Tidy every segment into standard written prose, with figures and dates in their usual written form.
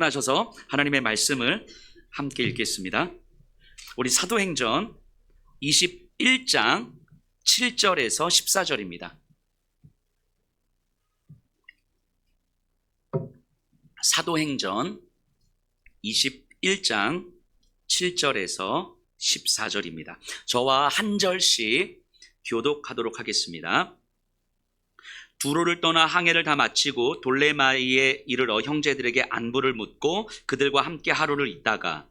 하셔서 하나님의 말씀을 함께 읽겠습니다. 우리 사도행전 21장 7절에서 14절입니다. 사도행전 21장 7절에서 14절입니다. 저와 한 절씩 교독하도록 하겠습니다. 두로를 떠나 항해를 다 마치고 돌레마이에 이르러 형제들에게 안부를 묻고 그들과 함께 하루를 있다가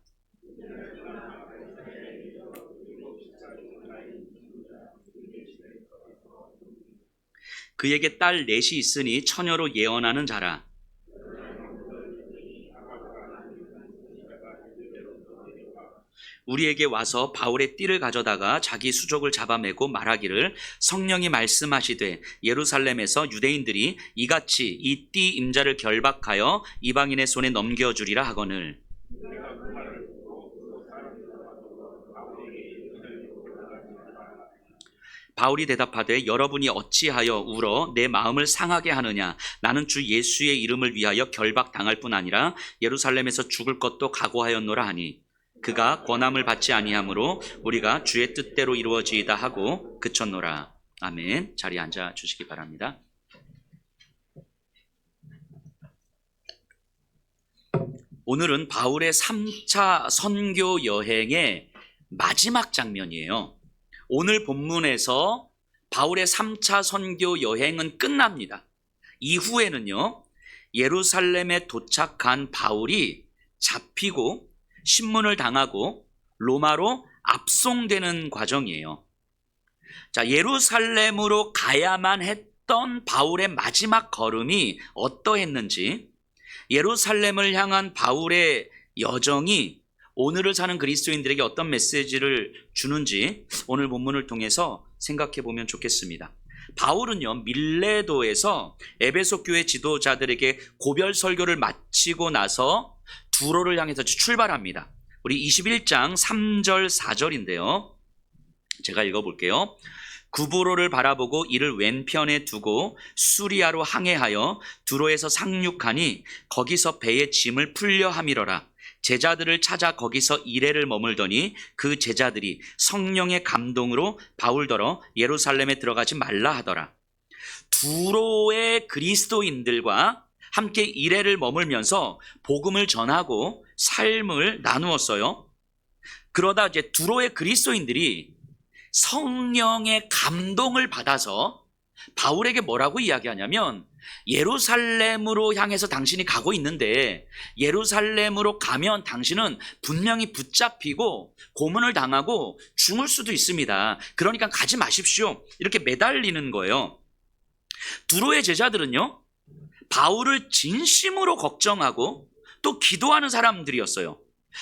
그에게 딸 넷이 있으니 처녀로 예언하는 자라. 우리에게 와서 바울의 띠를 가져다가 자기 수족을 잡아매고 말하기를 성령이 말씀하시되 예루살렘에서 유대인들이 이같이 이 띠 임자를 결박하여 이방인의 손에 넘겨주리라 하거늘. 바울이 대답하되 여러분이 어찌하여 울어 내 마음을 상하게 하느냐. 나는 주 예수의 이름을 위하여 결박당할 뿐 아니라 예루살렘에서 죽을 것도 각오하였노라 하니 그가 권함을 받지 아니하므로 우리가 주의 뜻대로 이루어지이다 하고 그쳤노라. 아멘. 자리에 앉아 주시기 바랍니다. 오늘은 바울의 3차 선교 여행의 마지막 장면이에요. 오늘 본문에서 바울의 3차 선교 여행은 끝납니다. 이후에는요, 예루살렘에 도착한 바울이 잡히고 신문을 당하고 로마로 압송되는 과정이에요. 자, 예루살렘으로 가야만 했던 바울의 마지막 걸음이 어떠했는지, 예루살렘을 향한 바울의 여정이 오늘을 사는 그리스도인들에게 어떤 메시지를 주는지 오늘 본문을 통해서 생각해 보면 좋겠습니다. 바울은요, 밀레도에서 에베소 교회 지도자들에게 고별 설교를 마치고 나서 두로를 향해서 출발합니다. 우리 21장 3절 4절인데요. 제가 읽어볼게요. 구브로를 바라보고 이를 왼편에 두고 수리아로 항해하여 두로에서 상륙하니 거기서 배의 짐을 풀려 함이러라. 제자들을 찾아 거기서 이레를 머물더니 그 제자들이 성령의 감동으로 바울더러 예루살렘에 들어가지 말라 하더라. 두로의 그리스도인들과 함께 이레를 머물면서 복음을 전하고 삶을 나누었어요. 그러다 이제 두로의 그리스도인들이 성령의 감동을 받아서 바울에게 뭐라고 이야기하냐면 예루살렘으로 향해서 당신이 가고 있는데 예루살렘으로 가면 당신은 분명히 붙잡히고 고문을 당하고 죽을 수도 있습니다. 그러니까 가지 마십시오. 이렇게 매달리는 거예요. 두로의 제자들은요, 바울을 진심으로 걱정하고 또 기도하는 사람들이었어요.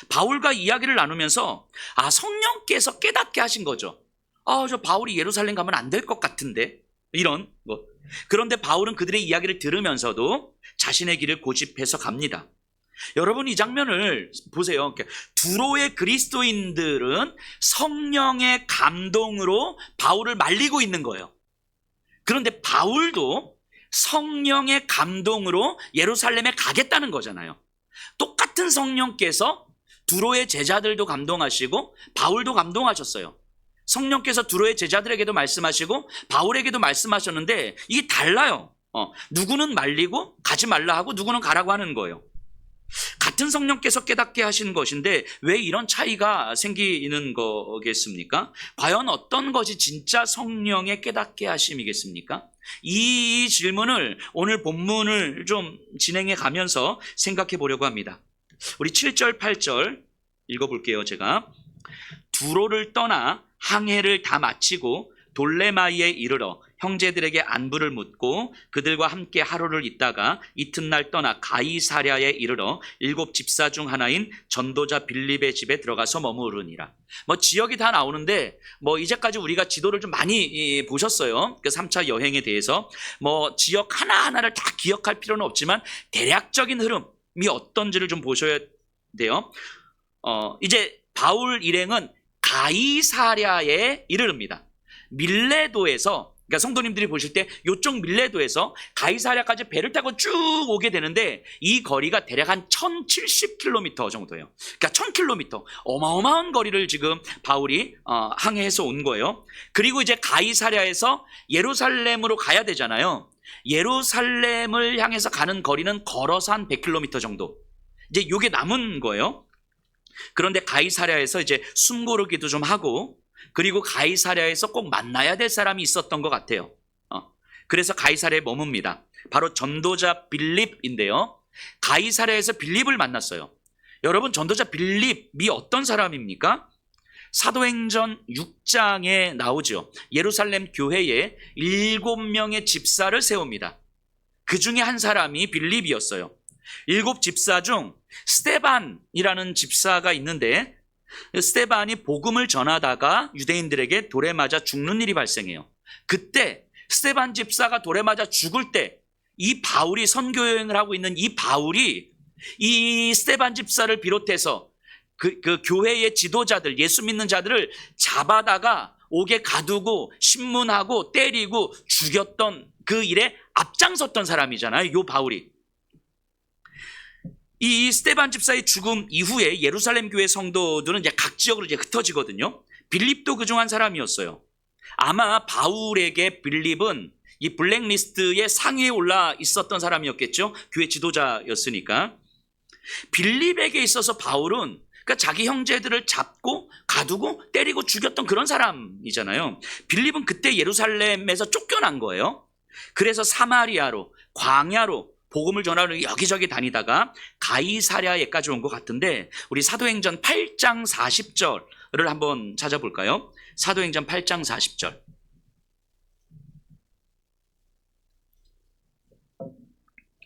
바울과 이야기를 나누면서 성령께서 깨닫게 하신 거죠. 저 바울이 예루살렘 가면 안 될 것 같은데 이런 거. 그런데 바울은 그들의 이야기를 들으면서도 자신의 길을 고집해서 갑니다. 여러분, 이 장면을 보세요. 두로의 그리스도인들은 성령의 감동으로 바울을 말리고 있는 거예요. 그런데 바울도 성령의 감동으로 예루살렘에 가겠다는 거잖아요. 똑같은 성령께서 두로의 제자들도 감동하시고 바울도 감동하셨어요. 성령께서 두로의 제자들에게도 말씀하시고 바울에게도 말씀하셨는데 이게 달라요. 누구는 말리고 가지 말라 하고 누구는 가라고 하는 거예요. 같은 성령께서 깨닫게 하신 것인데 왜 이런 차이가 생기는 거겠습니까? 과연 어떤 것이 진짜 성령의 깨닫게 하심이겠습니까? 이 질문을 오늘 본문을 좀 진행해 가면서 생각해 보려고 합니다. 우리 7절 8절 읽어볼게요. 제가 두로를 떠나 항해를 다 마치고 돌레마이에 이르러 형제들에게 안부를 묻고 그들과 함께 하루를 있다가 이튿날 떠나 가이사랴에 이르러 7 집사 중 하나인 전도자 빌립의 집에 들어가서 머무르니라. 지역이 다 나오는데 이제까지 우리가 지도를 좀 많이 보셨어요. 그 3차 여행에 대해서 지역 하나하나를 다 기억할 필요는 없지만 대략적인 흐름이 어떤지를 좀 보셔야 돼요. 이제 바울 일행은 가이사랴에 이르릅니다. 밀레도에서 그러니까 성도님들이 보실 때 요쪽 밀레도에서 가이사랴까지 배를 타고 쭉 오게 되는데 이 거리가 대략 한 1070km 정도예요. 그러니까 1000km, 어마어마한 거리를 지금 바울이 항해해서 온 거예요. 그리고 이제 가이사랴에서 예루살렘으로 가야 되잖아요. 예루살렘을 향해서 가는 거리는 걸어서 한 100km 정도. 이제 요게 남은 거예요. 그런데 가이사랴에서 이제 숨고르기도 좀 하고, 그리고 가이사랴에서 꼭 만나야 될 사람이 있었던 것 같아요. 그래서 가이사랴에 머뭅니다. 바로 전도자 빌립인데요. 가이사랴에서 빌립을 만났어요. 여러분, 전도자 빌립이 어떤 사람입니까? 사도행전 6장에 나오죠. 예루살렘 교회에 7명의 집사를 세웁니다. 그 중에 한 사람이 빌립이었어요. 7 집사 중 스데반이라는 집사가 있는데, 스데반이 복음을 전하다가 유대인들에게 돌에 맞아 죽는 일이 발생해요. 그때 스데반 집사가 돌에 맞아 죽을 때 이 바울이 선교 여행을 하고 있는 이 바울이 이 스데반 집사를 비롯해서 그 교회의 지도자들, 예수 믿는 자들을 잡아다가 옥에 가두고 신문하고 때리고 죽였던 그 일에 앞장섰던 사람이잖아요, 요 바울이. 이 스데반 집사의 죽음 이후에 예루살렘 교회 성도들은 이제 각 지역으로 이제 흩어지거든요. 빌립도 그중 한 사람이었어요. 아마 바울에게 빌립은 이 블랙리스트의 상위에 올라 있었던 사람이었겠죠. 교회 지도자였으니까. 빌립에게 있어서 바울은 그러니까 자기 형제들을 잡고 가두고 때리고 죽였던 그런 사람이잖아요. 빌립은 그때 예루살렘에서 쫓겨난 거예요. 그래서 사마리아로, 광야로 복음을 전하러 여기저기 다니다가 가이사랴에까지 온 것 같은데, 우리 사도행전 8장 40절을 한번 찾아볼까요? 사도행전 8장 40절.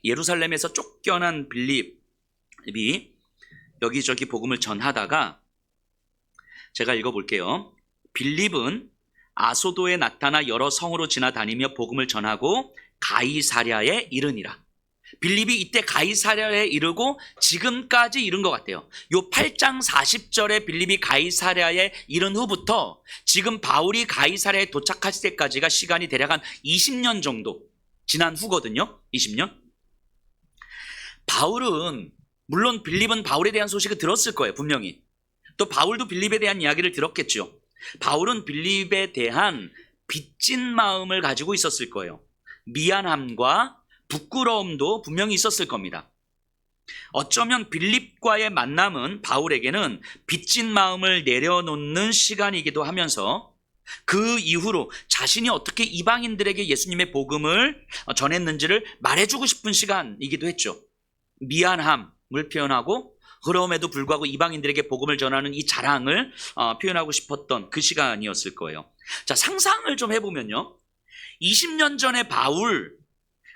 예루살렘에서 쫓겨난 빌립이 여기저기 복음을 전하다가, 제가 읽어볼게요. 빌립은 아소도에 나타나 여러 성으로 지나다니며 복음을 전하고 가이사랴에 이르니라. 빌립이 이때 가이사랴에 이르고 지금까지 이른 것 같아요. 요 8장 40절에 빌립이 가이사랴에 이른 후부터 지금 바울이 가이사랴에 도착할 때까지가 시간이 대략 한 20년 정도 지난 후거든요. 20년. 바울은, 물론 빌립은 바울에 대한 소식을 들었을 거예요, 분명히. 또 바울도 빌립에 대한 이야기를 들었겠죠. 바울은 빌립에 대한 빚진 마음을 가지고 있었을 거예요. 미안함과 부끄러움도 분명히 있었을 겁니다. 어쩌면 빌립과의 만남은 바울에게는 빚진 마음을 내려놓는 시간이기도 하면서 그 이후로 자신이 어떻게 이방인들에게 예수님의 복음을 전했는지를 말해주고 싶은 시간이기도 했죠. 미안함을 표현하고, 그럼에도 불구하고 이방인들에게 복음을 전하는 이 자랑을 표현하고 싶었던 그 시간이었을 거예요. 자, 상상을 좀 해보면요. 20년 전에 바울,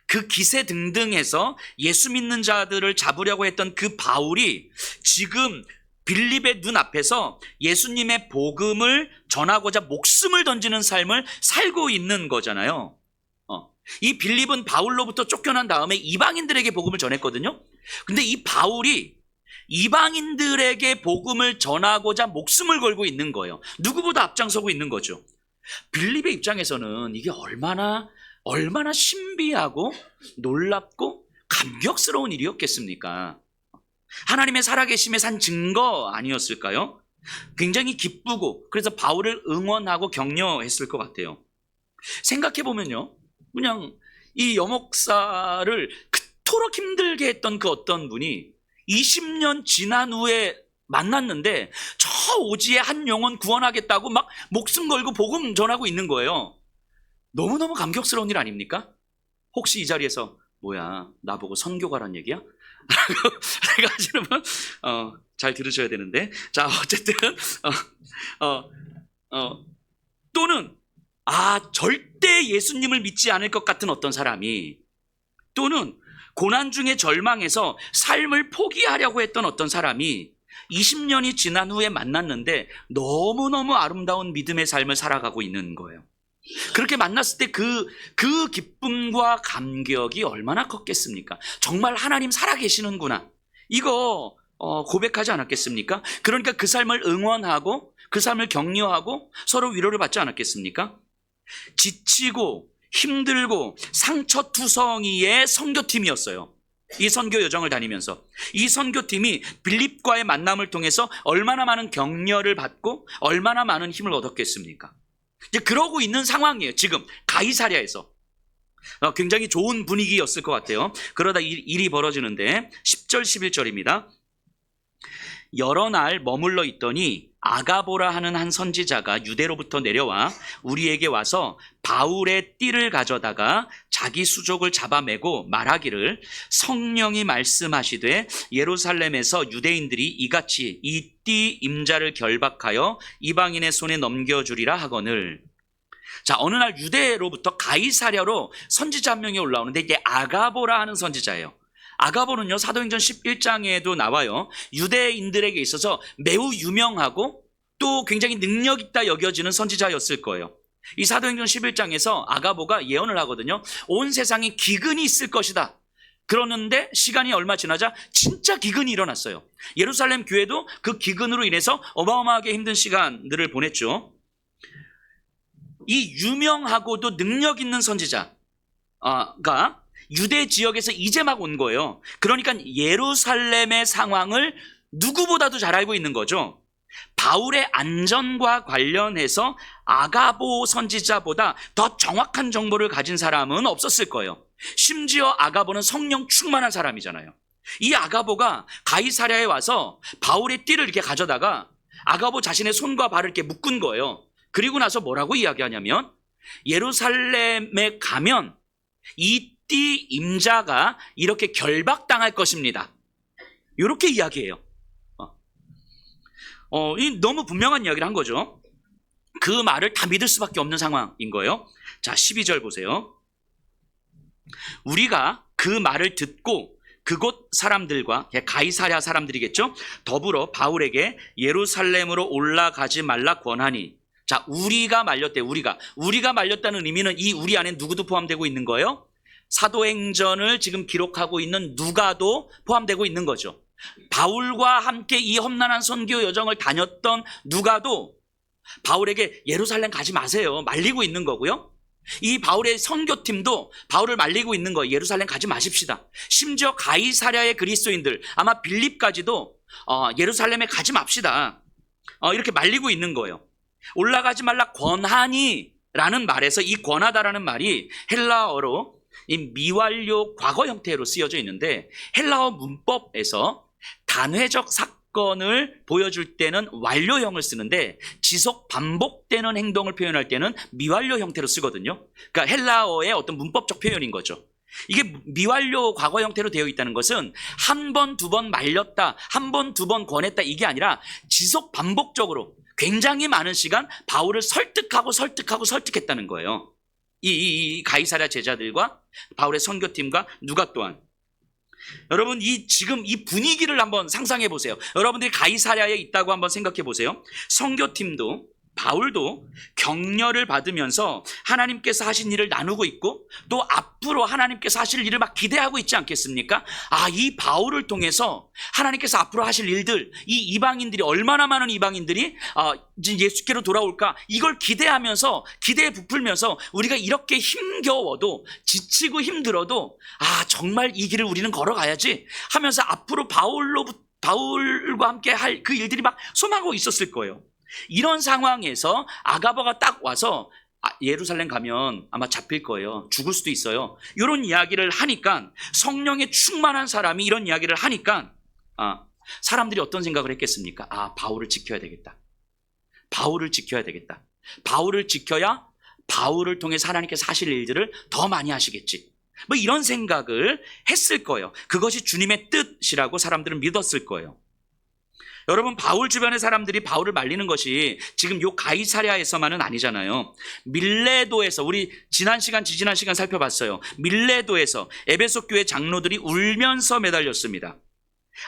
그 기세등등해서 예수 믿는 자들을 잡으려고 했던 그 바울이 지금 빌립의 눈앞에서 예수님의 복음을 전하고자 목숨을 던지는 삶을 살고 있는 거잖아요. 이 빌립은 바울로부터 쫓겨난 다음에 이방인들에게 복음을 전했거든요. 근데 이 바울이 이방인들에게 복음을 전하고자 목숨을 걸고 있는 거예요. 누구보다 앞장서고 있는 거죠. 빌립의 입장에서는 이게 얼마나 신비하고 놀랍고 감격스러운 일이었겠습니까? 하나님의 살아계심에 산 증거 아니었을까요? 굉장히 기쁘고, 그래서 바울을 응원하고 격려했을 것 같아요. 생각해보면요, 그냥 이 여목사를 그토록 힘들게 했던 그 어떤 분이 20년 지난 후에 만났는데 저 오지에 한 영혼 구원하겠다고 막 목숨 걸고 복음 전하고 있는 거예요. 너무너무 감격스러운 일 아닙니까? 혹시 이 자리에서 뭐야, 나보고 선교 가란 얘기야? 라고 생각하시는 분 잘 들으셔야 되는데, 자, 어쨌든 또는 절대 예수님을 믿지 않을 것 같은 어떤 사람이, 또는 고난 중에 절망해서 삶을 포기하려고 했던 어떤 사람이 20년이 지난 후에 만났는데 너무너무 아름다운 믿음의 삶을 살아가고 있는 거예요. 그렇게 만났을 때 그 기쁨과 감격이 얼마나 컸겠습니까? 정말 하나님 살아계시는구나, 이거 고백하지 않았겠습니까? 그러니까 그 삶을 응원하고 그 삶을 격려하고 서로 위로를 받지 않았겠습니까? 지치고 힘들고 상처투성이의 선교팀이었어요. 이 선교 여정을 다니면서 이 선교팀이 빌립과의 만남을 통해서 얼마나 많은 격려를 받고 얼마나 많은 힘을 얻었겠습니까? 이제 그러고 있는 상황이에요. 지금 가이사랴에서 굉장히 좋은 분위기였을 것 같아요. 그러다 일이 벌어지는데 10절 11절입니다. 여러 날 머물러 있더니 아가보라 하는 한 선지자가 유대로부터 내려와 우리에게 와서 바울의 띠를 가져다가 자기 수족을 잡아매고 말하기를 성령이 말씀하시되 예루살렘에서 유대인들이 이같이 이 띠 임자를 결박하여 이방인의 손에 넘겨주리라 하거늘. 자, 어느 날 유대로부터 가이사랴로 선지자 한 명이 올라오는데 이게 아가보라 하는 선지자예요. 아가보는요, 사도행전 11장에도 나와요. 유대인들에게 있어서 매우 유명하고 또 굉장히 능력 있다 여겨지는 선지자였을 거예요. 이 사도행전 11장에서 아가보가 예언을 하거든요. 온 세상에 기근이 있을 것이다. 그러는데 시간이 얼마 지나자 진짜 기근이 일어났어요. 예루살렘 교회도 그 기근으로 인해서 어마어마하게 힘든 시간들을 보냈죠. 이 유명하고도 능력 있는 선지자가 유대 지역에서 이제 막 온 거예요. 그러니까 예루살렘의 상황을 누구보다도 잘 알고 있는 거죠. 바울의 안전과 관련해서 아가보 선지자보다 더 정확한 정보를 가진 사람은 없었을 거예요. 심지어 아가보는 성령 충만한 사람이잖아요. 이 아가보가 가이사랴에 와서 바울의 띠를 이렇게 가져다가 아가보 자신의 손과 발을 이렇게 묶은 거예요. 그리고 나서 뭐라고 이야기하냐면 예루살렘에 가면 이 띠 임자가 이렇게 결박당할 것입니다. 이렇게 이야기해요. 너무 분명한 이야기를 한 거죠. 그 말을 다 믿을 수밖에 없는 상황인 거예요. 자, 12절 보세요. 우리가 그 말을 듣고 그곳 사람들과 가이사랴 사람들이겠죠. 더불어 바울에게 예루살렘으로 올라가지 말라 권하니. 자, 우리가 말렸대. 우리가 말렸다는 의미는 이 우리 안에 누구도 포함되고 있는 거예요? 사도행전을 지금 기록하고 있는 누가도 포함되고 있는 거죠. 바울과 함께 이 험난한 선교 여정을 다녔던 누가도 바울에게 예루살렘 가지 마세요. 말리고 있는 거고요. 이 바울의 선교팀도 바울을 말리고 있는 거예요. 예루살렘 가지 마십시다. 심지어 가이사랴의 그리스도인들, 아마 빌립까지도 예루살렘에 가지 맙시다. 이렇게 말리고 있는 거예요. 올라가지 말라 권하니 라는 말에서 이 권하다라는 말이 헬라어로 이 미완료 과거 형태로 쓰여져 있는데 헬라어 문법에서 단회적 사건을 보여줄 때는 완료형을 쓰는데 지속 반복되는 행동을 표현할 때는 미완료 형태로 쓰거든요. 그러니까 헬라어의 어떤 문법적 표현인 거죠. 이게 미완료 과거 형태로 되어 있다는 것은 한 번, 두 번 말렸다, 한 번, 두 번 권했다 이게 아니라 지속 반복적으로 굉장히 많은 시간 바울을 설득했다는 거예요. 이 가이사랴 제자들과 바울의 선교팀과 누가 또한. 여러분, 지금 이 분위기를 한번 상상해 보세요. 여러분들이 가이사랴에 있다고 한번 생각해 보세요. 선교팀도 바울도 격려를 받으면서 하나님께서 하신 일을 나누고 있고 또 앞으로 하나님께서 하실 일을 막 기대하고 있지 않겠습니까? 이 바울을 통해서 하나님께서 앞으로 하실 일들, 이 이방인들이 얼마나 많은 이방인들이 예수께로 돌아올까, 이걸 기대하면서 기대에 부풀면서 우리가 이렇게 힘겨워도 지치고 힘들어도 정말 이 길을 우리는 걸어가야지 하면서 앞으로 바울과 함께 할 그 일들이 막 소망하고 있었을 거예요. 이런 상황에서 아가보가 딱 와서 예루살렘 가면 아마 잡힐 거예요. 죽을 수도 있어요. 이런 이야기를 하니까, 성령에 충만한 사람이 이런 이야기를 하니까 사람들이 어떤 생각을 했겠습니까? 바울을 지켜야 되겠다. 바울을 지켜야 되겠다. 바울을 지켜야 바울을 통해서 하나님께서 하실 일들을 더 많이 하시겠지. 뭐 이런 생각을 했을 거예요. 그것이 주님의 뜻이라고 사람들은 믿었을 거예요. 여러분, 바울 주변의 사람들이 바울을 말리는 것이 지금 요 가이사랴에서만은 아니잖아요. 밀레도에서, 우리 지지난 시간 살펴봤어요. 밀레도에서 에베소 교회 장로들이 울면서 매달렸습니다.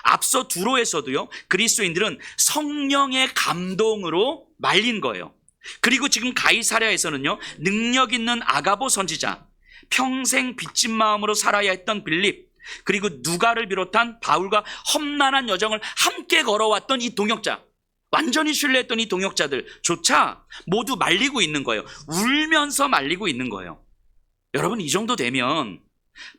앞서 두로에서도요, 그리스도인들은 성령의 감동으로 말린 거예요. 그리고 지금 가이사랴에서는요, 능력 있는 아가보 선지자, 평생 빚진 마음으로 살아야 했던 빌립, 그리고 누가를 비롯한 바울과 험난한 여정을 함께 걸어왔던 이 동역자, 완전히 신뢰했던 이 동역자들조차 모두 말리고 있는 거예요. 울면서 말리고 있는 거예요. 여러분, 이 정도 되면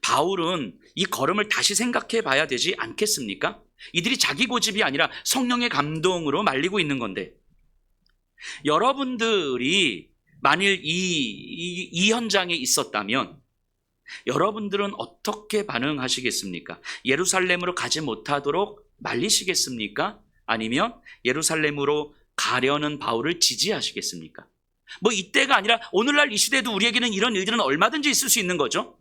바울은 이 걸음을 다시 생각해 봐야 되지 않겠습니까? 이들이 자기 고집이 아니라 성령의 감동으로 말리고 있는 건데, 여러분들이 만일 이 현장에 있었다면 여러분들은 어떻게 반응하시겠습니까? 예루살렘으로 가지 못하도록 말리시겠습니까? 아니면 예루살렘으로 가려는 바울을 지지하시겠습니까? 뭐 이때가 아니라 오늘날 이 시대에도 우리에게는 이런 일들은 얼마든지 있을 수 있는 거죠.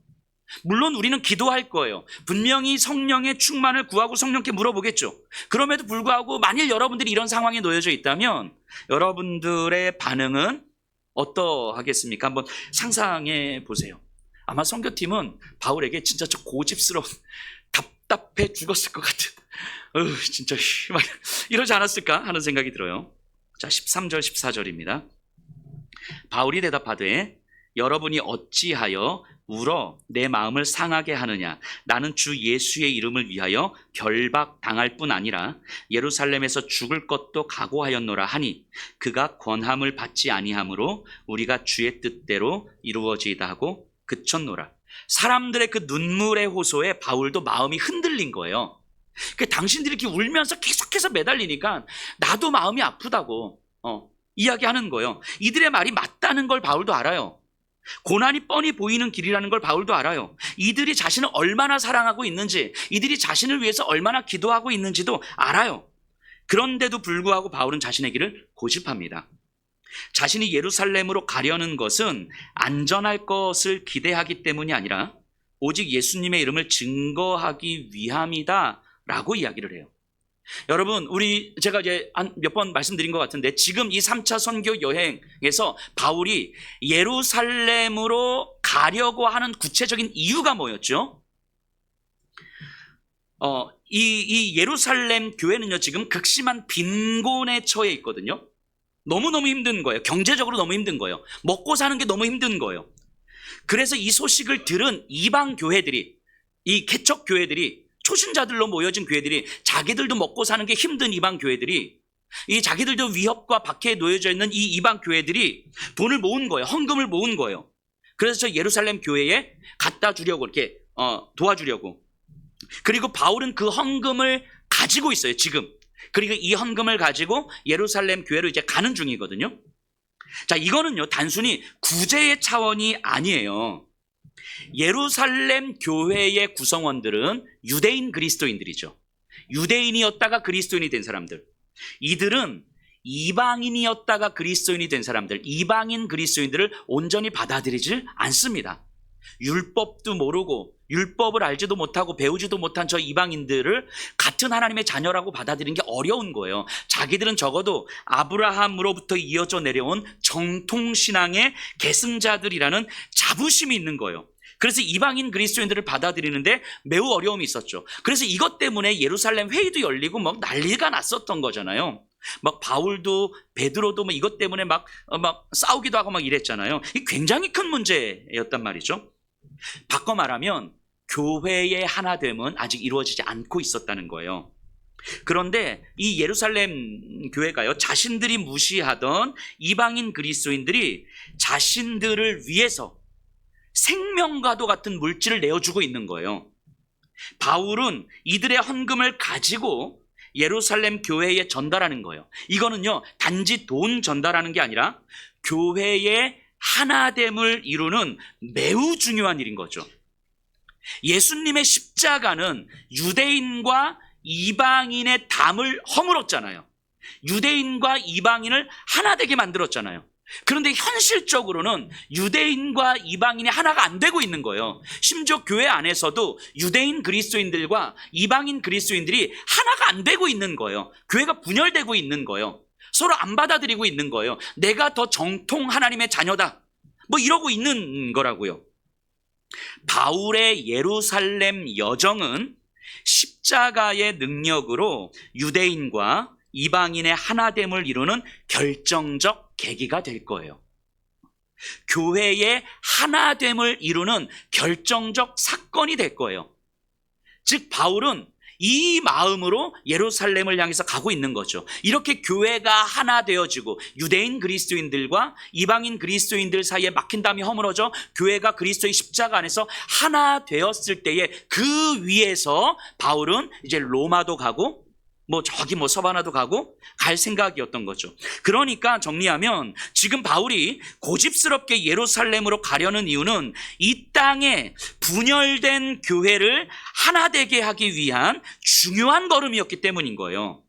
물론 우리는 기도할 거예요. 분명히 성령의 충만을 구하고 성령께 물어보겠죠. 그럼에도 불구하고 만일 여러분들이 이런 상황에 놓여져 있다면 여러분들의 반응은 어떠하겠습니까? 한번 상상해 보세요. 아마 선교팀은 바울에게 진짜 저 고집스러운, 답답해 죽었을 것 같은, 진짜 막 이러지 않았을까 하는 생각이 들어요. 자, 13절 14절입니다. 바울이 대답하되 여러분이 어찌하여 울어 내 마음을 상하게 하느냐? 나는 주 예수의 이름을 위하여 결박당할 뿐 아니라 예루살렘에서 죽을 것도 각오하였노라 하니 그가 권함을 받지 아니하므로 우리가 주의 뜻대로 이루어지이다 하고 그쳤노라. 사람들의 그 눈물의 호소에 바울도 마음이 흔들린 거예요. 당신들이 이렇게 울면서 계속해서 매달리니까 나도 마음이 아프다고 이야기하는 거예요. 이들의 말이 맞다는 걸 바울도 알아요. 고난이 뻔히 보이는 길이라는 걸 바울도 알아요. 이들이 자신을 얼마나 사랑하고 있는지, 이들이 자신을 위해서 얼마나 기도하고 있는지도 알아요. 그런데도 불구하고 바울은 자신의 길을 고집합니다. 자신이 예루살렘으로 가려는 것은 안전할 것을 기대하기 때문이 아니라 오직 예수님의 이름을 증거하기 위함이다 라고 이야기를 해요. 여러분, 제가 이제 몇 번 말씀드린 것 같은데 지금 이 3차 선교 여행에서 바울이 예루살렘으로 가려고 하는 구체적인 이유가 뭐였죠? 이 예루살렘 교회는요, 지금 극심한 빈곤에 처해 있거든요. 너무너무 힘든 거예요. 경제적으로 너무 힘든 거예요. 먹고 사는 게 너무 힘든 거예요. 그래서 이 소식을 들은 이방 교회들이, 이 개척 교회들이, 초신자들로 모여진 교회들이, 자기들도 먹고 사는 게 힘든 이방 교회들이, 이 자기들도 위협과 박해에 놓여져 있는 이 이방 교회들이 돈을 모은 거예요. 헌금을 모은 거예요. 그래서 저 예루살렘 교회에 갖다 주려고, 이렇게 도와주려고. 그리고 바울은 그 헌금을 가지고 있어요, 지금. 그리고 이 헌금을 가지고 예루살렘 교회로 이제 가는 중이거든요. 자, 이거는요, 단순히 구제의 차원이 아니에요. 예루살렘 교회의 구성원들은 유대인 그리스도인들이죠. 유대인이었다가 그리스도인이 된 사람들. 이들은 이방인이었다가 그리스도인이 된 사람들, 이방인 그리스도인들을 온전히 받아들이질 않습니다. 율법도 모르고 율법을 알지도 못하고 배우지도 못한 저 이방인들을 같은 하나님의 자녀라고 받아들이는 게 어려운 거예요. 자기들은 적어도 아브라함으로부터 이어져 내려온 정통신앙의 계승자들이라는 자부심이 있는 거예요. 그래서 이방인 그리스도인들을 받아들이는데 매우 어려움이 있었죠. 그래서 이것 때문에 예루살렘 회의도 열리고 막 난리가 났었던 거잖아요. 막 바울도 베드로도 막 이것 때문에 막 싸우기도 하고 막 이랬잖아요. 이 굉장히 큰 문제였단 말이죠. 바꿔 말하면 교회의 하나됨은 아직 이루어지지 않고 있었다는 거예요. 그런데 이 예루살렘 교회가요, 자신들이 무시하던 이방인 그리스도인들이 자신들을 위해서 생명과도 같은 물질을 내어주고 있는 거예요. 바울은 이들의 헌금을 가지고 예루살렘 교회에 전달하는 거예요. 이거는요, 단지 돈 전달하는 게 아니라 교회의 하나됨을 이루는 매우 중요한 일인 거죠. 예수님의 십자가는 유대인과 이방인의 담을 허물었잖아요. 유대인과 이방인을 하나 되게 만들었잖아요. 그런데 현실적으로는 유대인과 이방인이 하나가 안 되고 있는 거예요. 심지어 교회 안에서도 유대인 그리스도인들과 이방인 그리스도인들이 하나가 안 되고 있는 거예요. 교회가 분열되고 있는 거예요. 서로 안 받아들이고 있는 거예요. 내가 더 정통 하나님의 자녀다, 뭐 이러고 있는 거라고요. 바울의 예루살렘 여정은 십자가의 능력으로 유대인과 이방인의 하나됨을 이루는 결정적 계기가 될 거예요. 교회의 하나됨을 이루는 결정적 사건이 될 거예요. 즉 바울은 이 마음으로 예루살렘을 향해서 가고 있는 거죠. 이렇게 교회가 하나 되어지고 유대인 그리스도인들과 이방인 그리스도인들 사이에 막힌 담이 허물어져 교회가 그리스도의 십자가 안에서 하나 되었을 때에 그 위에서 바울은 이제 로마도 가고 저기 서바나도 가고 갈 생각이었던 거죠. 그러니까 정리하면 지금 바울이 고집스럽게 예루살렘으로 가려는 이유는 이 땅에 분열된 교회를 하나 되게 하기 위한 중요한 걸음이었기 때문인 거예요.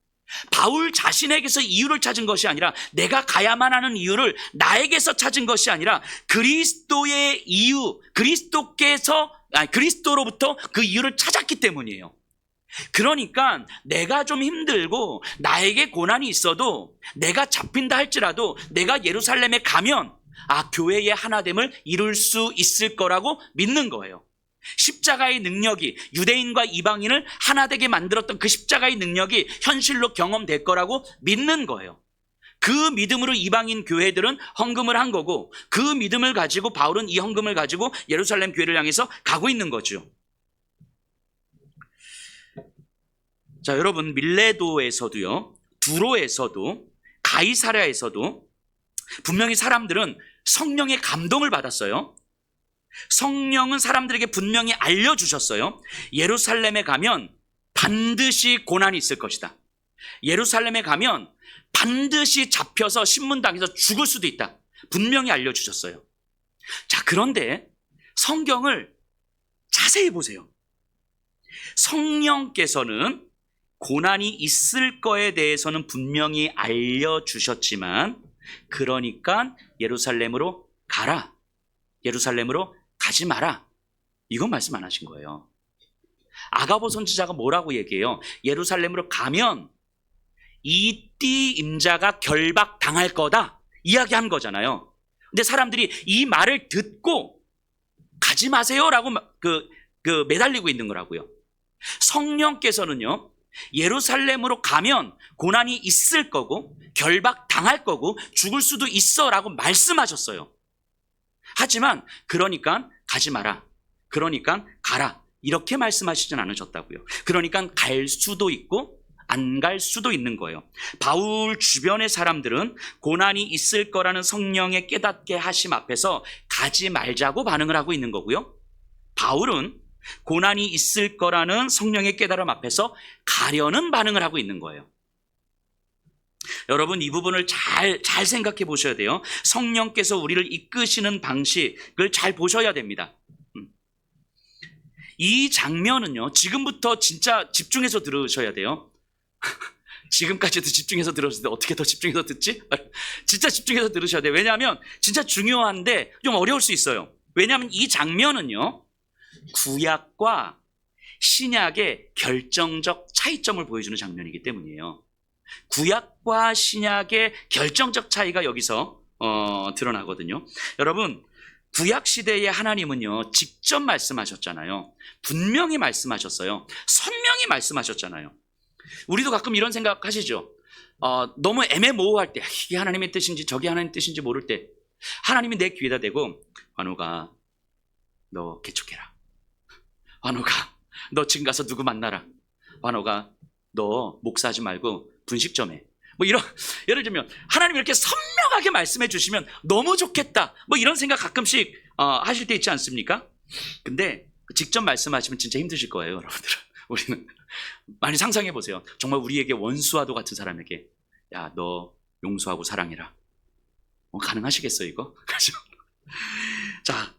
바울 자신에게서 이유를 찾은 것이 아니라, 내가 가야만 하는 이유를 나에게서 찾은 것이 아니라 그리스도의 이유, 그리스도로부터 그 이유를 찾았기 때문이에요. 그러니까 내가 좀 힘들고 나에게 고난이 있어도, 내가 잡힌다 할지라도 내가 예루살렘에 가면 교회의 하나됨을 이룰 수 있을 거라고 믿는 거예요. 십자가의 능력이 유대인과 이방인을 하나 되게 만들었던 그 십자가의 능력이 현실로 경험될 거라고 믿는 거예요. 그 믿음으로 이방인 교회들은 헌금을 한 거고, 그 믿음을 가지고 바울은 이 헌금을 가지고 예루살렘 교회를 향해서 가고 있는 거죠. 자, 여러분, 밀레도에서도요, 두로에서도, 가이사랴에서도 분명히 사람들은 성령의 감동을 받았어요. 성령은 사람들에게 분명히 알려주셨어요. 예루살렘에 가면 반드시 고난이 있을 것이다. 예루살렘에 가면 반드시 잡혀서 신문당해서 죽을 수도 있다. 분명히 알려주셨어요. 자, 그런데 성경을 자세히 보세요. 성령께서는 고난이 있을 거에 대해서는 분명히 알려주셨지만, 그러니까 예루살렘으로 가라, 예루살렘으로 가지 마라, 이건 말씀 안 하신 거예요. 아가보 선지자가 뭐라고 얘기해요? 예루살렘으로 가면 이띠 임자가 결박당할 거다 이야기한 거잖아요. 근데 사람들이 이 말을 듣고 가지 마세요라고 매달리고 있는 거라고요. 성령께서는요, 예루살렘으로 가면 고난이 있을 거고 결박당할 거고 죽을 수도 있어 라고 말씀하셨어요. 하지만 그러니까 가지 마라, 그러니까 가라, 이렇게 말씀하시진 않으셨다고요. 그러니까 갈 수도 있고 안 갈 수도 있는 거예요. 바울 주변의 사람들은 고난이 있을 거라는 성령의 깨닫게 하심 앞에서 가지 말자고 반응을 하고 있는 거고요. 바울은 고난이 있을 거라는 성령의 깨달음 앞에서 가려는 반응을 하고 있는 거예요. 여러분, 이 부분을 잘 생각해 보셔야 돼요. 성령께서 우리를 이끄시는 방식을 잘 보셔야 됩니다. 이 장면은요, 지금부터 진짜 집중해서 들으셔야 돼요. 지금까지도 집중해서 들었는데 어떻게 더 집중해서 듣지? 진짜 집중해서 들으셔야 돼요. 왜냐하면 진짜 중요한데 좀 어려울 수 있어요. 왜냐하면 이 장면은요, 구약과 신약의 결정적 차이점을 보여주는 장면이기 때문이에요. 구약과 신약의 결정적 차이가 여기서 드러나거든요. 여러분, 구약 시대의 하나님은요, 직접 말씀하셨잖아요. 분명히 말씀하셨어요. 선명히 말씀하셨잖아요. 우리도 가끔 이런 생각 하시죠? 너무 애매모호할 때, 이게 하나님의 뜻인지 저게 하나님의 뜻인지 모를 때, 하나님이 내 귀에다 대고, 환우가 너 개척해라, 환우가 너 지금 가서 누구 만나라, 환우가 너 목사하지 말고 분식 좀 해, 이런, 예를 들면 하나님이 이렇게 선명하게 말씀해 주시면 너무 좋겠다, 이런 생각 가끔씩 하실 때 있지 않습니까? 근데 직접 말씀하시면 진짜 힘드실 거예요, 여러분들은. 우리는 많이 상상해 보세요. 정말 우리에게 원수와도 같은 사람에게, 야, 너 용서하고 사랑해라, 가능하시겠어요, 이거? 자,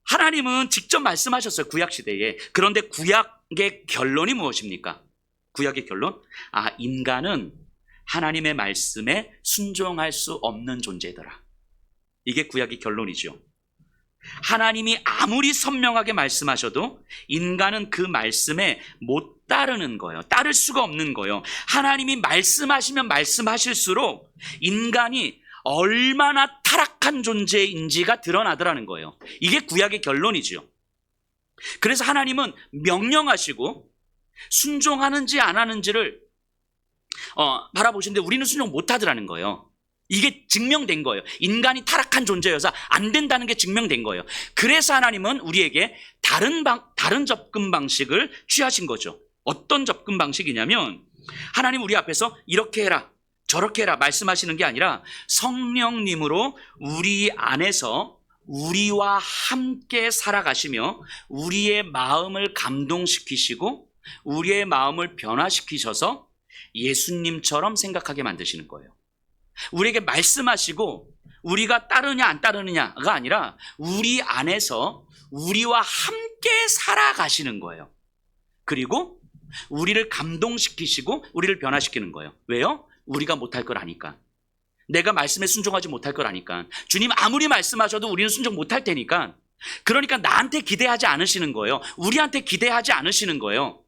하나님은 직접 말씀하셨어요, 구약 시대에. 그런데 구약의 결론이 무엇입니까? 구약의 결론? 인간은 하나님의 말씀에 순종할 수 없는 존재더라. 이게 구약의 결론이죠. 하나님이 아무리 선명하게 말씀하셔도 인간은 그 말씀에 못 따르는 거예요. 따를 수가 없는 거예요. 하나님이 말씀하시면 말씀하실수록 인간이 얼마나 타락한 존재인지가 드러나더라는 거예요. 이게 구약의 결론이죠. 그래서 하나님은 명령하시고 순종하는지 안 하는지를 바라보시는데 우리는 순종 못 하더라는 거예요. 이게 증명된 거예요. 인간이 타락한 존재여서 안 된다는 게 증명된 거예요. 그래서 하나님은 우리에게 다른 접근 방식을 취하신 거죠. 어떤 접근 방식이냐면 하나님 우리 앞에서 이렇게 해라 저렇게 해라 말씀하시는 게 아니라 성령님으로 우리 안에서 우리와 함께 살아가시며 우리의 마음을 감동시키시고 우리의 마음을 변화시키셔서 예수님처럼 생각하게 만드시는 거예요. 우리에게 말씀하시고 우리가 따르냐 안 따르느냐가 아니라 우리 안에서 우리와 함께 살아가시는 거예요. 그리고 우리를 감동시키시고 우리를 변화시키는 거예요. 왜요? 우리가 못할 걸 아니까. 내가 말씀에 순종하지 못할 걸 아니까. 주님 아무리 말씀하셔도 우리는 순종 못할 테니까. 그러니까 나한테 기대하지 않으시는 거예요. 우리한테 기대하지 않으시는 거예요.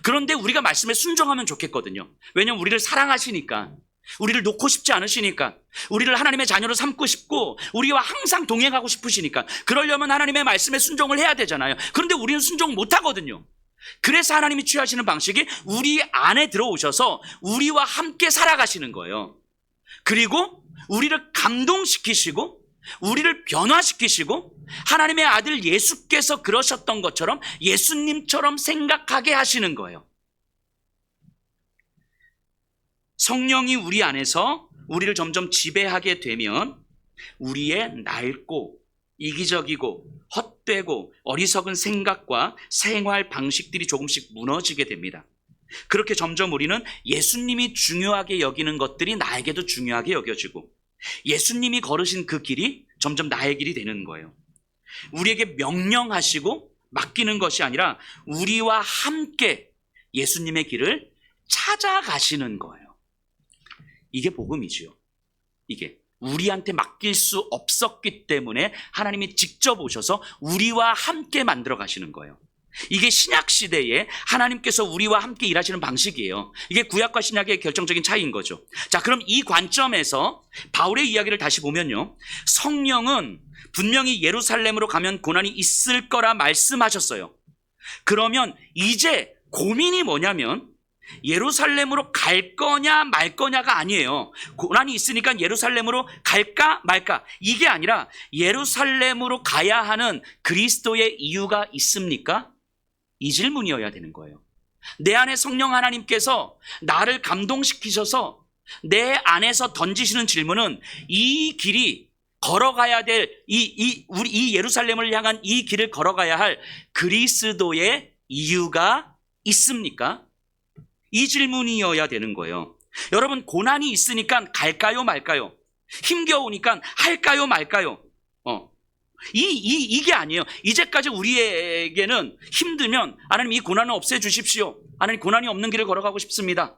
그런데 우리가 말씀에 순종하면 좋겠거든요. 왜냐하면 우리를 사랑하시니까. 우리를 놓고 싶지 않으시니까. 우리를 하나님의 자녀로 삼고 싶고 우리와 항상 동행하고 싶으시니까. 그러려면 하나님의 말씀에 순종을 해야 되잖아요. 그런데 우리는 순종 못하거든요. 그래서 하나님이 취하시는 방식이 우리 안에 들어오셔서 우리와 함께 살아가시는 거예요. 그리고 우리를 감동시키시고 우리를 변화시키시고 하나님의 아들 예수께서 그러셨던 것처럼 예수님처럼 생각하게 하시는 거예요. 성령이 우리 안에서 우리를 점점 지배하게 되면 우리의 낡고 이기적이고 헛되고 어리석은 생각과 생활 방식들이 조금씩 무너지게 됩니다. 그렇게 점점 우리는 예수님이 중요하게 여기는 것들이 나에게도 중요하게 여겨지고 예수님이 걸으신 그 길이 점점 나의 길이 되는 거예요. 우리에게 명령하시고 맡기는 것이 아니라 우리와 함께 예수님의 길을 찾아가시는 거예요. 이게 복음이지요. 이게 우리한테 맡길 수 없었기 때문에 하나님이 직접 오셔서 우리와 함께 만들어 가시는 거예요. 이게 신약 시대에 하나님께서 우리와 함께 일하시는 방식이에요. 이게 구약과 신약의 결정적인 차이인 거죠. 자, 그럼 이 관점에서 바울의 이야기를 다시 보면요. 성령은 분명히 예루살렘으로 가면 고난이 있을 거라 말씀하셨어요. 그러면 이제 고민이 뭐냐면 예루살렘으로 갈 거냐 말 거냐가 아니에요. 고난이 있으니까 예루살렘으로 갈까 말까 이게 아니라 예루살렘으로 가야 하는 그리스도의 이유가 있습니까? 이 질문이어야 되는 거예요. 내 안에 성령 하나님께서 나를 감동시키셔서 내 안에서 던지시는 질문은 이 길이 걸어가야 될 이 예루살렘을 향한 이 길을 걸어가야 할 그리스도의 이유가 있습니까? 이 질문이어야 되는 거예요. 여러분 고난이 있으니까 갈까요 말까요? 힘겨우니까 할까요 말까요? 이게 아니에요. 이제까지 우리에게는 힘들면 하나님 이 고난을 없애주십시오. 하나님 고난이 없는 길을 걸어가고 싶습니다.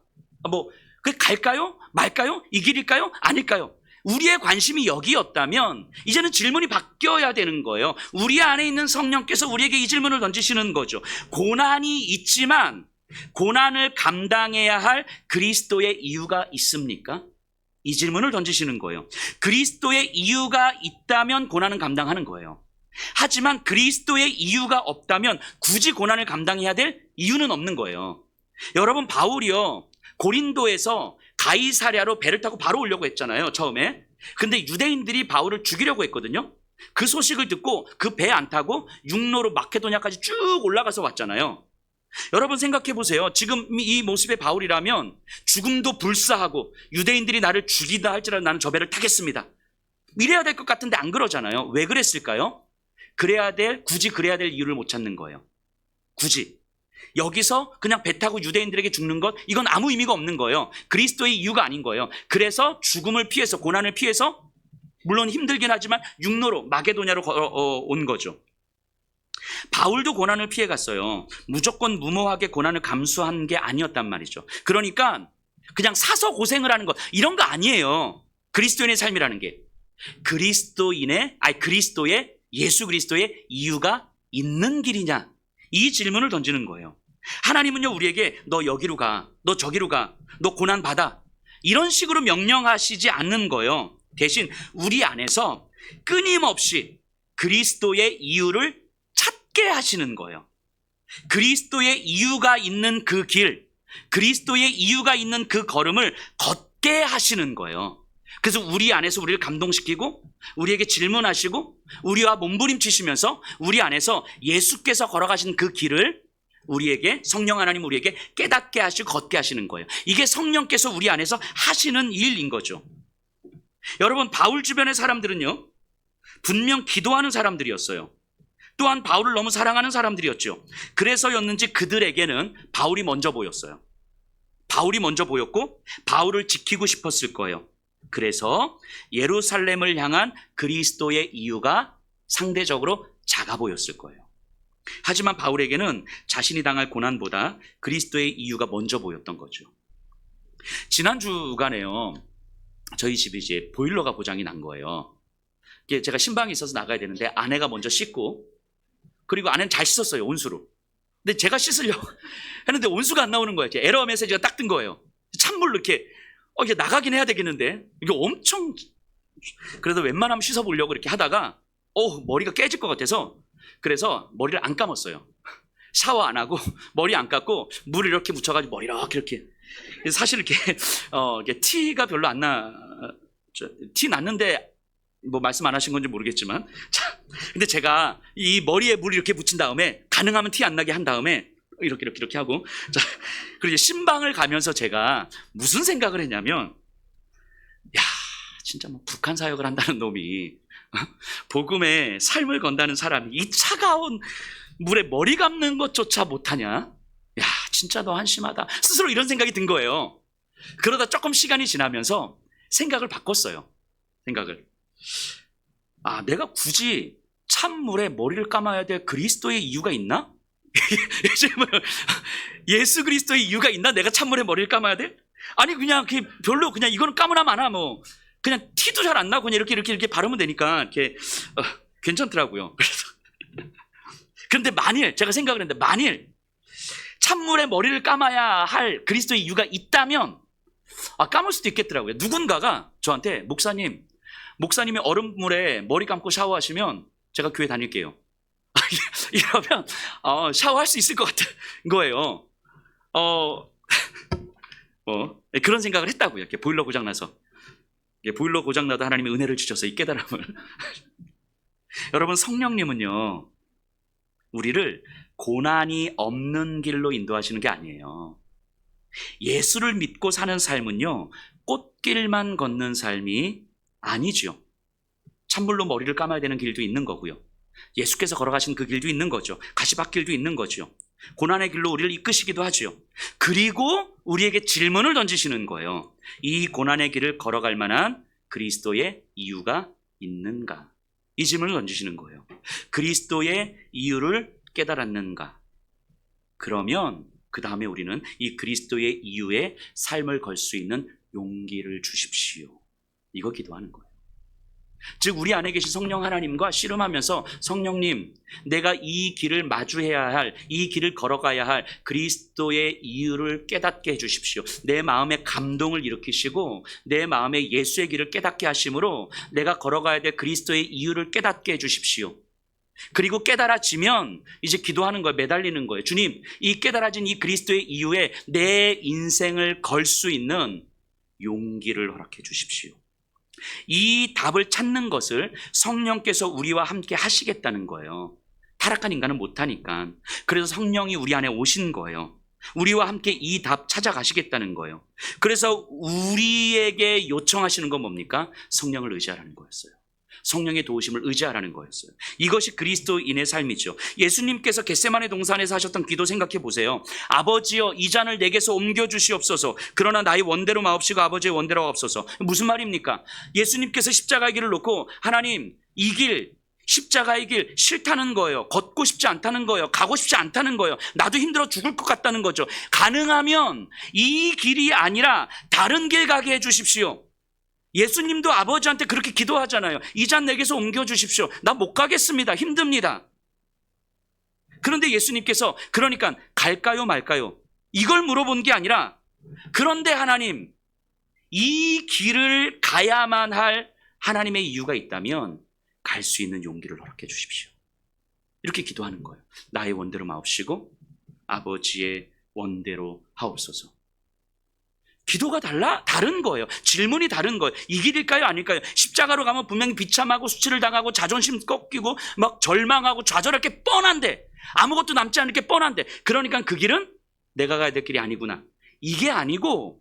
갈까요 말까요? 이 길일까요? 아닐까요? 우리의 관심이 여기였다면 이제는 질문이 바뀌어야 되는 거예요. 우리 안에 있는 성령께서 우리에게 이 질문을 던지시는 거죠. 고난이 있지만 고난을 감당해야 할 그리스도의 이유가 있습니까? 이 질문을 던지시는 거예요. 그리스도의 이유가 있다면 고난은 감당하는 거예요. 하지만 그리스도의 이유가 없다면 굳이 고난을 감당해야 될 이유는 없는 거예요. 여러분 바울이요 고린도에서 가이사랴로 배를 타고 바로 오려고 했잖아요. 처음에. 근데 유대인들이 바울을 죽이려고 했거든요. 그 소식을 듣고 그 배 안 타고 육로로 마케도냐까지 쭉 올라가서 왔잖아요. 여러분 생각해 보세요. 지금 이 모습의 바울이라면 죽음도 불사하고 유대인들이 나를 죽이다 할지라도 나는 저 배를 타겠습니다. 이래야 될 것 같은데 안 그러잖아요. 왜 그랬을까요? 굳이 그래야 될 이유를 못 찾는 거예요. 굳이. 여기서 그냥 배 타고 유대인들에게 죽는 것 이건 아무 의미가 없는 거예요. 그리스도의 이유가 아닌 거예요. 그래서 죽음을 피해서 고난을 피해서 물론 힘들긴 하지만 육로로 마게도냐로 온 거죠. 바울도 고난을 피해 갔어요. 무조건 무모하게 고난을 감수한 게 아니었단 말이죠. 그러니까 그냥 사서 고생을 하는 것 이런 거 아니에요. 그리스도인의 삶이라는 게 그리스도의 예수 그리스도의 이유가 있는 길이냐 이 질문을 던지는 거예요. 하나님은요 우리에게 너 여기로 가, 너 저기로 가, 너 고난 받아 이런 식으로 명령하시지 않는 거예요. 대신 우리 안에서 끊임없이 그리스도의 이유를 찾게 하시는 거예요. 그리스도의 이유가 있는 그 길, 그리스도의 이유가 있는 그 걸음을 걷게 하시는 거예요. 그래서 우리 안에서 우리를 감동시키고 우리에게 질문하시고 우리와 몸부림치시면서 우리 안에서 예수께서 걸어가신 그 길을 우리에게 성령 하나님 우리에게 깨닫게 하시고 걷게 하시는 거예요. 이게 성령께서 우리 안에서 하시는 일인 거죠. 여러분, 바울 주변의 사람들은요, 분명 기도하는 사람들이었어요. 또한 바울을 너무 사랑하는 사람들이었죠. 그래서였는지 그들에게는 바울이 먼저 보였어요. 바울이 먼저 보였고 바울을 지키고 싶었을 거예요. 그래서 예루살렘을 향한 그리스도의 이유가 상대적으로 작아 보였을 거예요. 하지만 바울에게는 자신이 당할 고난보다 그리스도의 이유가 먼저 보였던 거죠. 지난 주간에요, 저희 집이 이제 보일러가 고장이 난 거예요. 제가 신방이 있어서 나가야 되는데 아내가 먼저 씻고, 그리고 아내는 잘 씻었어요, 온수로. 근데 제가 씻으려고 했는데 온수가 안 나오는 거예요. 에러 메시지가 딱 뜬 거예요. 찬물로 이렇게 이게 나가긴 해야 되겠는데, 이게 엄청, 그래도 웬만하면 씻어보려고 이렇게 하다가 머리가 깨질 것 같아서, 그래서 머리를 안 감았어요. 샤워 안 하고 머리 안 감고 물을 이렇게 묻혀가지고 머리 이렇게. 사실 이게 티가 별로 안 나. 티 났는데 뭐 말씀 안 하신 건지 모르겠지만, 자, 근데 제가 이 머리에 물 이렇게 묻힌 다음에 가능하면 티 안 나게 한 다음에 이렇게 하고, 자, 그리고 이제 신방을 가면서 제가 무슨 생각을 했냐면, 야, 진짜 뭐 북한 사역을 한다는 놈이 복음에 삶을 건다는 사람이 이 차가운 물에 머리 감는 것조차 못하냐? 야, 진짜 너 한심하다. 스스로 이런 생각이 든 거예요. 그러다 조금 시간이 지나면서 생각을 바꿨어요. 내가 굳이 찬물에 머리를 감아야 될 그리스도의 이유가 있나? 예수 그리스도의 이유가 있나? 내가 찬물에 머리를 감아야 돼? 아니, 그냥 별로 그냥 이거는 감으나 마나 뭐 그냥 티도 잘 안 나고 그냥 이렇게 바르면 되니까 이렇게 괜찮더라고요. 그런데 만일 제가 생각을 했는데, 만일 찬물에 머리를 감아야 할 그리스도의 이유가 있다면 감을 수도 있겠더라고요. 누군가가 저한테 목사님이 얼음물에 머리 감고 샤워하시면 제가 교회 다닐게요. 이러면 샤워할 수 있을 것 같은 거예요. 그런 생각을 했다고요. 이렇게 보일러 고장나서. 보일러 고장나도 하나님의 은혜를 주셔서 이 깨달음을. 여러분, 성령님은요, 우리를 고난이 없는 길로 인도하시는 게 아니에요. 예수를 믿고 사는 삶은요, 꽃길만 걷는 삶이 아니죠. 찬물로 머리를 감아야 되는 길도 있는 거고요. 예수께서 걸어가신 그 길도 있는 거죠. 가시밭길도 있는 거죠. 고난의 길로 우리를 이끄시기도 하죠. 그리고 우리에게 질문을 던지시는 거예요. 이 고난의 길을 걸어갈 만한 그리스도의 이유가 있는가? 이 질문을 던지시는 거예요. 그리스도의 이유를 깨달았는가? 그러면 그 다음에 우리는 이 그리스도의 이유에 삶을 걸 수 있는 용기를 주십시오. 이거 기도하는 거예요. 즉, 우리 안에 계신 성령 하나님과 씨름하면서, 성령님, 내가 이 길을 마주해야 할, 이 길을 걸어가야 할 그리스도의 이유를 깨닫게 해주십시오. 내 마음에 감동을 일으키시고 내 마음에 예수의 길을 깨닫게 하심으로 내가 걸어가야 될 그리스도의 이유를 깨닫게 해주십시오. 그리고 깨달아지면 이제 기도하는 거예요. 매달리는 거예요. 주님, 이 깨달아진 이 그리스도의 이유에 내 인생을 걸 수 있는 용기를 허락해 주십시오. 이 답을 찾는 것을 성령께서 우리와 함께 하시겠다는 거예요. 타락한 인간은 못하니까. 그래서 성령이 우리 안에 오신 거예요. 우리와 함께 이 답 찾아가시겠다는 거예요. 그래서 우리에게 요청하시는 건 뭡니까? 성령을 의지하라는 거였어요. 성령의 도우심을 의지하라는 거였어요. 이것이 그리스도인의 삶이죠. 예수님께서 겟세마네 동산에서 하셨던 기도 생각해 보세요. 아버지여, 이 잔을 내게서 옮겨주시옵소서. 그러나 나의 원대로 마옵시고 아버지의 원대로 하옵소서. 무슨 말입니까? 예수님께서 십자가의 길을 놓고, 하나님, 이 길, 십자가의 길 싫다는 거예요. 걷고 싶지 않다는 거예요. 가고 싶지 않다는 거예요. 나도 힘들어 죽을 것 같다는 거죠. 가능하면 이 길이 아니라 다른 길 가게 해 주십시오. 예수님도 아버지한테 그렇게 기도하잖아요. 이 잔 내게서 옮겨주십시오. 나 못 가겠습니다. 힘듭니다. 그런데 예수님께서 그러니까 갈까요 말까요? 이걸 물어본 게 아니라, 그런데 하나님, 이 길을 가야만 할 하나님의 이유가 있다면 갈 수 있는 용기를 허락해 주십시오. 이렇게 기도하는 거예요. 나의 원대로 마옵시고 아버지의 원대로 하옵소서. 기도가 다른 거예요. 질문이 다른 거예요. 이 길일까요? 아닐까요? 십자가로 가면 분명히 비참하고 수치를 당하고 자존심 꺾이고 막 절망하고 좌절할 게 뻔한데, 아무것도 남지 않을 게 뻔한데, 그러니까 그 길은 내가 가야 될 길이 아니구나. 이게 아니고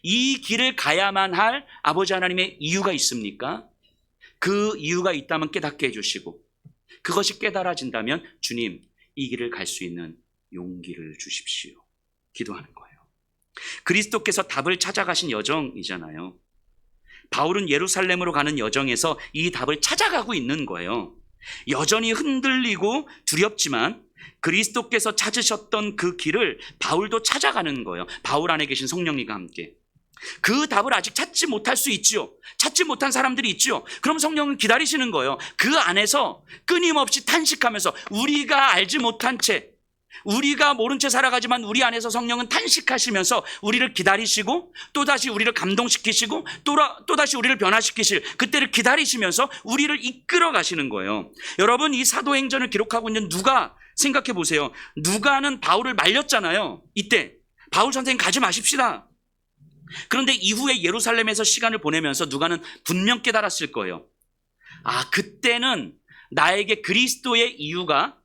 이 길을 가야만 할 아버지 하나님의 이유가 있습니까? 그 이유가 있다면 깨닫게 해주시고, 그것이 깨달아진다면 주님, 이 길을 갈 수 있는 용기를 주십시오. 기도하는 거예요. 그리스도께서 답을 찾아가신 여정이잖아요. 바울은 예루살렘으로 가는 여정에서 이 답을 찾아가고 있는 거예요. 여전히 흔들리고 두렵지만 그리스도께서 찾으셨던 그 길을 바울도 찾아가는 거예요. 바울 안에 계신 성령님과 함께. 그 답을 아직 찾지 못할 수 있지요. 찾지 못한 사람들이 있지요. 그럼 성령은 기다리시는 거예요. 그 안에서 끊임없이 탄식하면서, 우리가 알지 못한 채, 우리가 모른 채 살아가지만 우리 안에서 성령은 탄식하시면서 우리를 기다리시고, 또다시 우리를 감동시키시고, 또다시 우리를 변화시키실 그때를 기다리시면서 우리를 이끌어 가시는 거예요. 여러분, 이 사도행전을 기록하고 있는 누가, 생각해 보세요. 누가는 바울을 말렸잖아요. 이때 바울 선생님 가지 마십시다. 그런데 이후에 예루살렘에서 시간을 보내면서 누가는 분명 깨달았을 거예요. 아, 그때는 나에게 그리스도의 이유가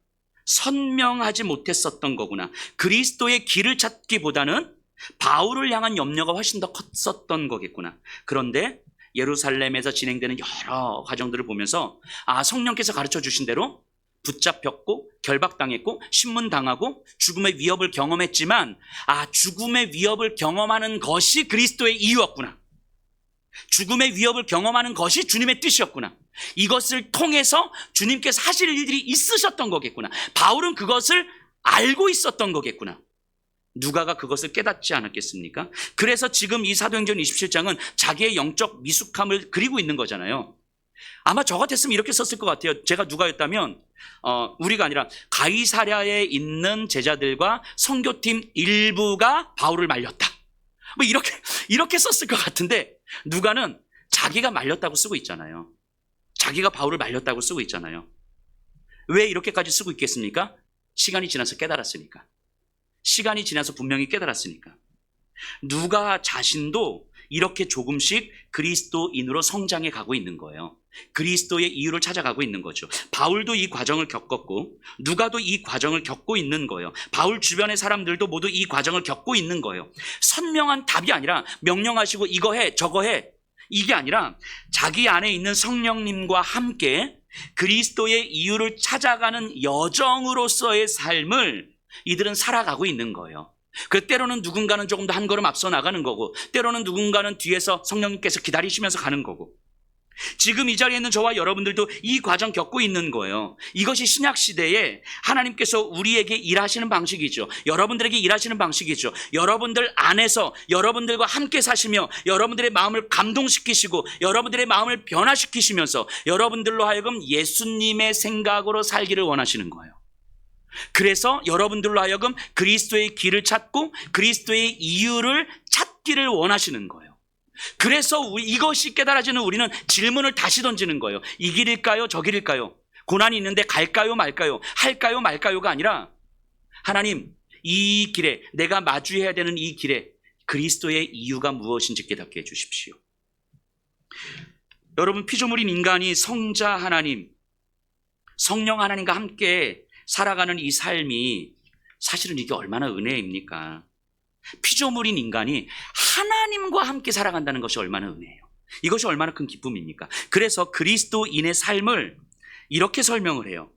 선명하지 못했었던 거구나. 그리스도의 길을 찾기보다는 바울을 향한 염려가 훨씬 더 컸었던 거겠구나. 그런데 예루살렘에서 진행되는 여러 과정들을 보면서, 아, 성령께서 가르쳐 주신 대로 붙잡혔고 결박당했고 신문당하고 죽음의 위협을 경험했지만, 아, 죽음의 위협을 경험하는 것이 그리스도의 이유였구나. 죽음의 위협을 경험하는 것이 주님의 뜻이었구나. 이것을 통해서 주님께서 하실 일들이 있으셨던 거겠구나. 바울은 그것을 알고 있었던 거겠구나. 누가가 그것을 깨닫지 않았겠습니까? 그래서 지금 이 사도행전 27장은 자기의 영적 미숙함을 그리고 있는 거잖아요. 아마 저 같았으면 이렇게 썼을 것 같아요. 제가 누가였다면 우리가 아니라 가이사랴에 있는 제자들과 선교팀 일부가 바울을 말렸다, 뭐 이렇게 썼을 것 같은데, 누가는 자기가 말렸다고 쓰고 있잖아요. 자기가 바울을 말렸다고 쓰고 있잖아요. 왜 이렇게까지 쓰고 있겠습니까? 시간이 지나서 깨달았으니까. 시간이 지나서 분명히 깨달았으니까. 누가 자신도 이렇게 조금씩 그리스도인으로 성장해 가고 있는 거예요. 그리스도의 이유를 찾아가고 있는 거죠. 바울도 이 과정을 겪었고 누가도 이 과정을 겪고 있는 거예요. 바울 주변의 사람들도 모두 이 과정을 겪고 있는 거예요. 선명한 답이 아니라 명령하시고 이거 해 저거 해, 이게 아니라 자기 안에 있는 성령님과 함께 그리스도의 이유를 찾아가는 여정으로서의 삶을 이들은 살아가고 있는 거예요. 그 때로는 누군가는 조금 더 한 걸음 앞서 나가는 거고, 때로는 누군가는 뒤에서 성령님께서 기다리시면서 가는 거고, 지금 이 자리에 있는 저와 여러분들도 이 과정 겪고 있는 거예요. 이것이 신약시대에 하나님께서 우리에게 일하시는 방식이죠. 여러분들에게 일하시는 방식이죠. 여러분들 안에서 여러분들과 함께 사시며 여러분들의 마음을 감동시키시고 여러분들의 마음을 변화시키시면서 여러분들로 하여금 예수님의 생각으로 살기를 원하시는 거예요. 그래서 여러분들로 하여금 그리스도의 길을 찾고 그리스도의 이유를 찾기를 원하시는 거예요. 그래서 이것이 깨달아지는 우리는 질문을 다시 던지는 거예요. 이 길일까요? 저 길일까요? 고난이 있는데 갈까요? 말까요? 할까요? 말까요가 아니라, 하나님, 이 길에, 내가 마주해야 되는 이 길에 그리스도의 이유가 무엇인지 깨닫게 해주십시오. 여러분, 피조물인 인간이 성자 하나님, 성령 하나님과 함께 살아가는 이 삶이 사실은 이게 얼마나 은혜입니까? 피조물인 인간이 하나님과 함께 살아간다는 것이 얼마나 은혜예요. 이것이 얼마나 큰 기쁨입니까? 그래서 그리스도인의 삶을 이렇게 설명을 해요.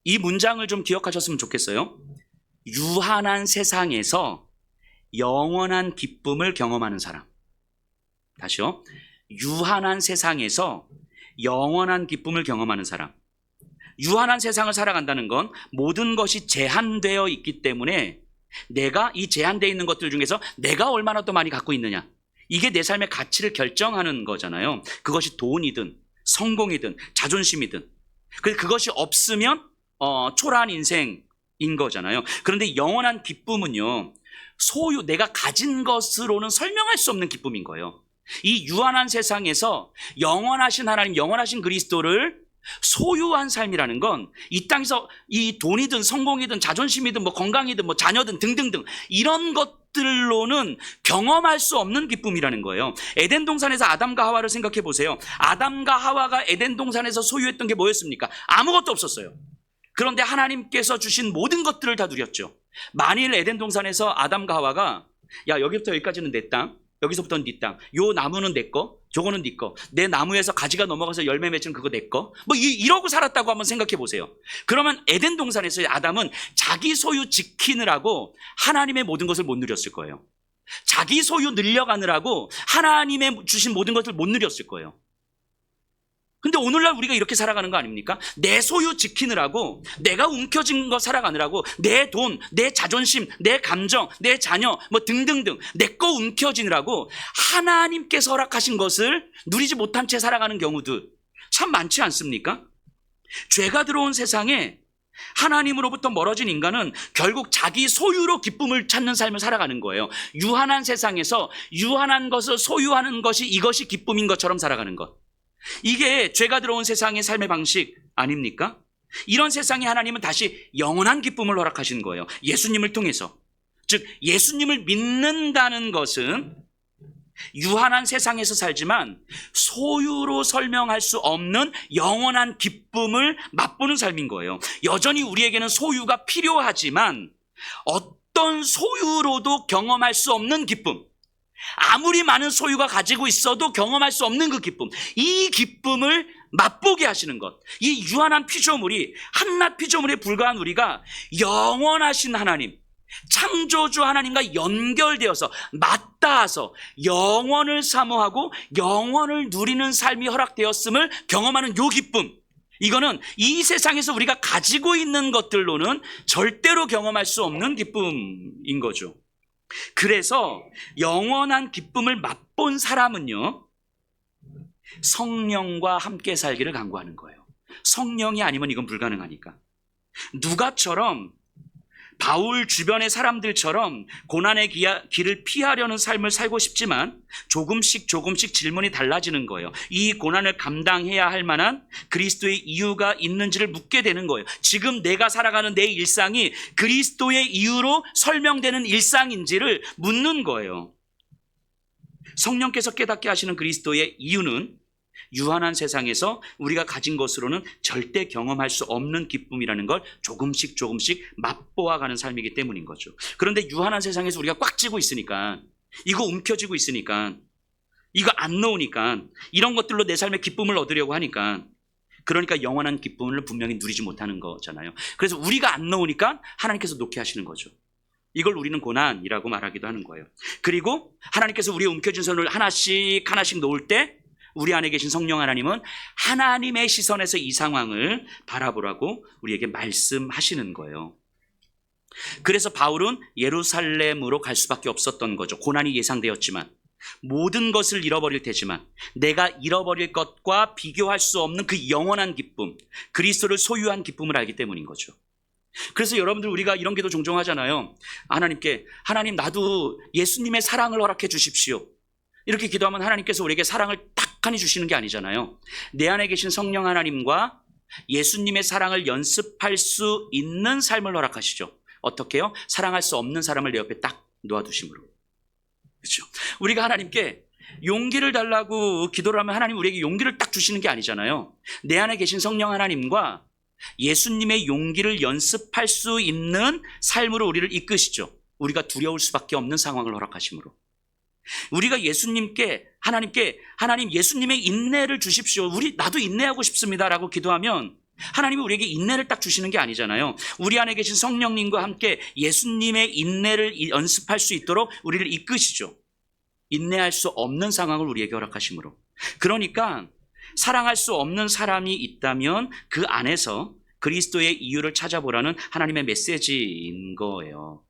이 문장을 좀 기억하셨으면 좋겠어요. 유한한 세상에서 영원한 기쁨을 경험하는 사람. 다시요. 유한한 세상에서 영원한 기쁨을 경험하는 사람. 유한한 세상을 살아간다는 건 모든 것이 제한되어 있기 때문에 내가 이 제한되어 있는 것들 중에서 내가 얼마나 더 많이 갖고 있느냐, 이게 내 삶의 가치를 결정하는 거잖아요. 그것이 돈이든 성공이든 자존심이든. 그것이 없으면 초라한 인생인 거잖아요. 그런데 영원한 기쁨은요, 소유, 내가 가진 것으로는 설명할 수 없는 기쁨인 거예요. 이 유한한 세상에서 영원하신 하나님, 영원하신 그리스도를 소유한 삶이라는 건 이 땅에서 이 돈이든 성공이든 자존심이든 뭐 건강이든 뭐 자녀든 등등등 이런 것들로는 경험할 수 없는 기쁨이라는 거예요. 에덴 동산에서 아담과 하와를 생각해 보세요. 아담과 하와가 에덴 동산에서 소유했던 게 뭐였습니까? 아무것도 없었어요. 그런데 하나님께서 주신 모든 것들을 다 누렸죠. 만일 에덴 동산에서 아담과 하와가 야, 여기부터 여기까지는 내 땅, 여기서부터는 네 땅, 요 나무는 내 거, 저거는 네 거, 내 나무에서 가지가 넘어가서 열매 맺은 그거 내 거, 뭐 이러고 살았다고 한번 생각해 보세요. 그러면 에덴 동산에서 아담은 자기 소유 지키느라고 하나님의 모든 것을 못 누렸을 거예요. 자기 소유 늘려가느라고 하나님의 주신 모든 것을 못 누렸을 거예요. 근데 오늘날 우리가 이렇게 살아가는 거 아닙니까? 내 소유 지키느라고, 내가 움켜쥔 거 살아가느라고, 내 돈, 내 자존심, 내 감정, 내 자녀, 뭐 등등등 내 거 움켜쥐느라고 하나님께서 허락하신 것을 누리지 못한 채 살아가는 경우도 참 많지 않습니까? 죄가 들어온 세상에 하나님으로부터 멀어진 인간은 결국 자기 소유로 기쁨을 찾는 삶을 살아가는 거예요. 유한한 세상에서 유한한 것을 소유하는 것이 이것이 기쁨인 것처럼 살아가는 것. 이게 죄가 들어온 세상의 삶의 방식 아닙니까? 이런 세상에 하나님은 다시 영원한 기쁨을 허락하신 거예요. 예수님을 통해서. 즉 예수님을 믿는다는 것은 유한한 세상에서 살지만 소유로 설명할 수 없는 영원한 기쁨을 맛보는 삶인 거예요. 여전히 우리에게는 소유가 필요하지만 어떤 소유로도 경험할 수 없는 기쁨, 아무리 많은 소유가 가지고 있어도 경험할 수 없는 그 기쁨, 이 기쁨을 맛보게 하시는 것. 이 유한한 피조물이 한낱 피조물에 불과한 우리가 영원하신 하나님, 창조주 하나님과 연결되어서 맞닿아서 영원을 사모하고 영원을 누리는 삶이 허락되었음을 경험하는 요 기쁨, 이거는 이 세상에서 우리가 가지고 있는 것들로는 절대로 경험할 수 없는 기쁨인 거죠. 그래서 영원한 기쁨을 맛본 사람은요, 성령과 함께 살기를 간구하는 거예요. 성령이 아니면 이건 불가능하니까. 누가처럼, 바울 주변의 사람들처럼 고난의 길을 피하려는 삶을 살고 싶지만 조금씩 질문이 달라지는 거예요. 이 고난을 감당해야 할 만한 그리스도의 이유가 있는지를 묻게 되는 거예요. 지금 내가 살아가는 내 일상이 그리스도의 이유로 설명되는 일상인지를 묻는 거예요. 성령께서 깨닫게 하시는 그리스도의 이유는 유한한 세상에서 우리가 가진 것으로는 절대 경험할 수 없는 기쁨이라는 걸 조금씩 맛보아가는 삶이기 때문인 거죠. 그런데 유한한 세상에서 우리가 꽉 쥐고 있으니까, 이거 움켜쥐고 있으니까, 이거 안 놓으니까, 이런 것들로 내 삶의 기쁨을 얻으려고 하니까, 그러니까 영원한 기쁨을 분명히 누리지 못하는 거잖아요. 그래서 우리가 안 놓으니까 하나님께서 놓게 하시는 거죠. 이걸 우리는 고난이라고 말하기도 하는 거예요. 그리고 하나님께서 우리의 움켜쥔 손을 하나씩 놓을 때 우리 안에 계신 성령 하나님은 하나님의 시선에서 이 상황을 바라보라고 우리에게 말씀하시는 거예요. 그래서 바울은 예루살렘으로 갈 수밖에 없었던 거죠. 고난이 예상되었지만, 모든 것을 잃어버릴 테지만 내가 잃어버릴 것과 비교할 수 없는 그 영원한 기쁨, 그리스도를 소유한 기쁨을 알기 때문인 거죠. 그래서 여러분들, 우리가 이런 기도 종종 하잖아요. 하나님께, 하나님 나도 예수님의 사랑을 허락해 주십시오. 이렇게 기도하면 하나님께서 우리에게 사랑을 딱하니 주시는 게 아니잖아요. 내 안에 계신 성령 하나님과 예수님의 사랑을 연습할 수 있는 삶을 허락하시죠. 어떻게요? 사랑할 수 없는 사람을 내 옆에 딱 놓아두심으로. 그렇죠? 우리가 하나님께 용기를 달라고 기도를 하면 하나님 우리에게 용기를 딱 주시는 게 아니잖아요. 내 안에 계신 성령 하나님과 예수님의 용기를 연습할 수 있는 삶으로 우리를 이끄시죠. 우리가 두려울 수밖에 없는 상황을 허락하심으로. 우리가 하나님께 하나님 예수님의 인내를 주십시오. 나도 인내하고 싶습니다라고 기도하면 하나님이 우리에게 인내를 딱 주시는 게 아니잖아요. 우리 안에 계신 성령님과 함께 예수님의 인내를 연습할 수 있도록 우리를 이끄시죠. 인내할 수 없는 상황을 우리에게 허락하심으로. 그러니까 사랑할 수 없는 사람이 있다면 그 안에서 그리스도의 이유를 찾아보라는 하나님의 메시지인 거예요.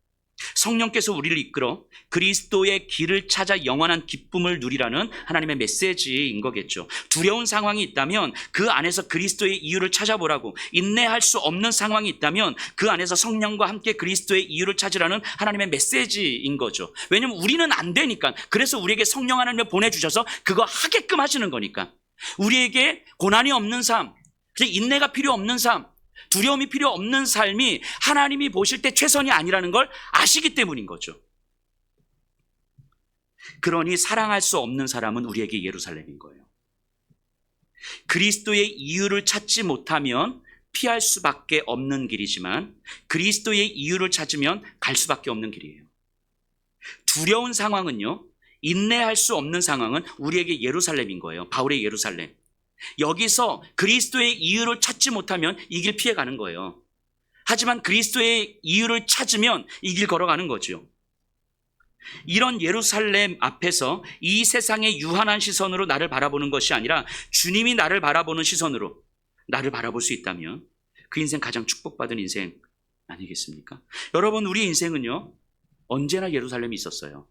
성령께서 우리를 이끌어 그리스도의 길을 찾아 영원한 기쁨을 누리라는 하나님의 메시지인 거겠죠. 두려운 상황이 있다면 그 안에서 그리스도의 이유를 찾아보라고, 인내할 수 없는 상황이 있다면 그 안에서 성령과 함께 그리스도의 이유를 찾으라는 하나님의 메시지인 거죠. 왜냐하면 우리는 안 되니까. 그래서 우리에게 성령 하나님을 보내주셔서 그거 하게끔 하시는 거니까. 우리에게 고난이 없는 삶, 인내가 필요 없는 삶, 두려움이 필요 없는 삶이 하나님이 보실 때 최선이 아니라는 걸 아시기 때문인 거죠. 그러니 사랑할 수 없는 사람은 우리에게 예루살렘인 거예요. 그리스도의 이유를 찾지 못하면 피할 수밖에 없는 길이지만 그리스도의 이유를 찾으면 갈 수밖에 없는 길이에요. 두려운 상황은요, 인내할 수 없는 상황은 우리에게 예루살렘인 거예요. 바울의 예루살렘. 여기서 그리스도의 이유를 찾지 못하면 이 길 피해가는 거예요. 하지만 그리스도의 이유를 찾으면 이 길 걸어가는 거죠. 이런 예루살렘 앞에서 이 세상의 유한한 시선으로 나를 바라보는 것이 아니라 주님이 나를 바라보는 시선으로 나를 바라볼 수 있다면 그 인생 가장 축복받은 인생 아니겠습니까? 여러분, 우리 인생은요, 언제나 예루살렘이 있었어요.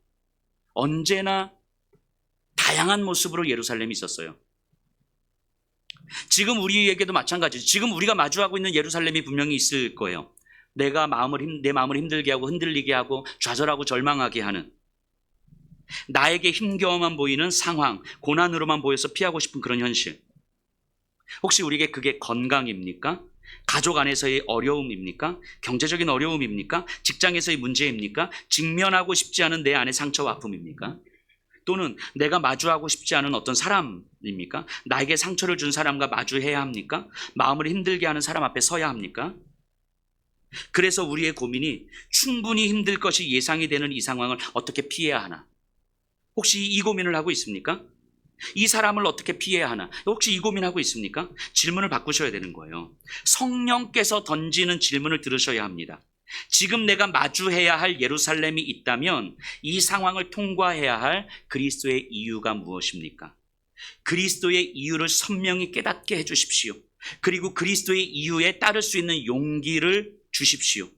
언제나 다양한 모습으로 예루살렘이 있었어요. 지금 우리에게도 마찬가지죠. 지금 우리가 마주하고 있는 예루살렘이 분명히 있을 거예요. 내 마음을 힘들게 하고 흔들리게 하고 좌절하고 절망하게 하는, 나에게 힘겨워만 보이는 상황, 고난으로만 보여서 피하고 싶은 그런 현실. 혹시 우리에게 그게 건강입니까? 가족 안에서의 어려움입니까? 경제적인 어려움입니까? 직장에서의 문제입니까? 직면하고 싶지 않은 내 안의 상처와 아픔입니까? 또는 내가 마주하고 싶지 않은 어떤 사람입니까? 나에게 상처를 준 사람과 마주해야 합니까? 마음을 힘들게 하는 사람 앞에 서야 합니까? 그래서 우리의 고민이 충분히 힘들 것이 예상이 되는 이 상황을 어떻게 피해야 하나? 혹시 이 고민을 하고 있습니까? 이 사람을 어떻게 피해야 하나? 혹시 이 고민하고 있습니까? 질문을 바꾸셔야 되는 거예요. 성령께서 던지는 질문을 들으셔야 합니다. 지금 내가 마주해야 할 예루살렘이 있다면 이 상황을 통과해야 할 그리스도의 이유가 무엇입니까? 그리스도의 이유를 선명히 깨닫게 해주십시오. 그리고 그리스도의 이유에 따를 수 있는 용기를 주십시오.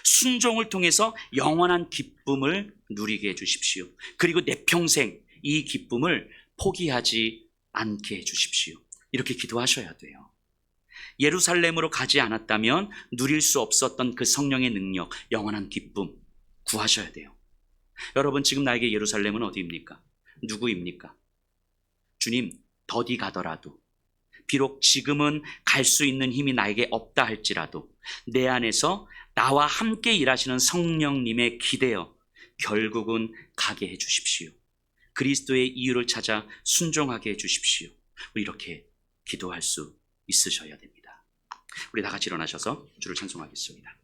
순종을 통해서 영원한 기쁨을 누리게 해주십시오. 그리고 내 평생 이 기쁨을 포기하지 않게 해주십시오. 이렇게 기도하셔야 돼요. 예루살렘으로 가지 않았다면 누릴 수 없었던 그 성령의 능력, 영원한 기쁨 구하셔야 돼요. 여러분, 지금 나에게 예루살렘은 어디입니까? 누구입니까? 주님, 더디 가더라도, 비록 지금은 갈 수 있는 힘이 나에게 없다 할지라도 내 안에서 나와 함께 일하시는 성령님에 기대어 결국은 가게 해주십시오. 그리스도의 이유를 찾아 순종하게 해주십시오. 우리 이렇게 기도할 수 있으셔야 됩니다. 우리 다 같이 일어나셔서 주를 찬송하겠습니다.